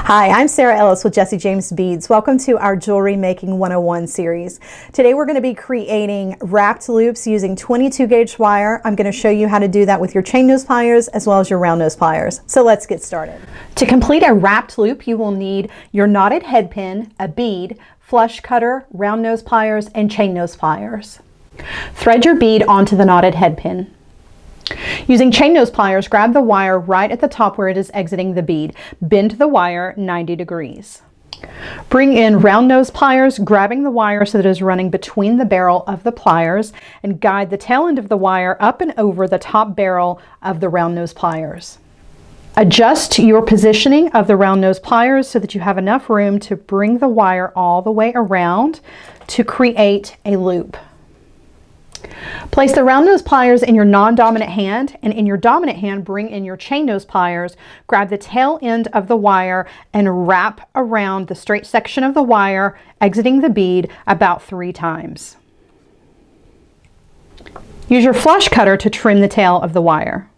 Hi, I'm Sara Ellis with Jesse James Beads. Welcome to our Jewelry Making 101 series. Today we're going to be creating wrapped loops using 22 gauge wire. I'm going to show you how to do that with your chain nose pliers as well as your round nose pliers. So let's get started. To complete a wrapped loop, you will need your knotted head pin, a bead, flush cutter, round nose pliers, and chain nose pliers. Thread your bead onto the knotted head pin. Using chain nose pliers, grab the wire right at the top where it is exiting the bead. Bend the wire 90 degrees. Bring in round nose pliers, grabbing the wire so that it is running between the barrel of the pliers, and guide the tail end of the wire up and over the top barrel of the round nose pliers. Adjust your positioning of the round nose pliers so that you have enough room to bring the wire all the way around to create a loop. Place the round nose pliers in your non-dominant hand, and in your dominant hand bring in your chain nose pliers. Grab the tail end of the wire and wrap around the straight section of the wire, exiting the bead about 3 times. Use your flush cutter to trim the tail of the wire.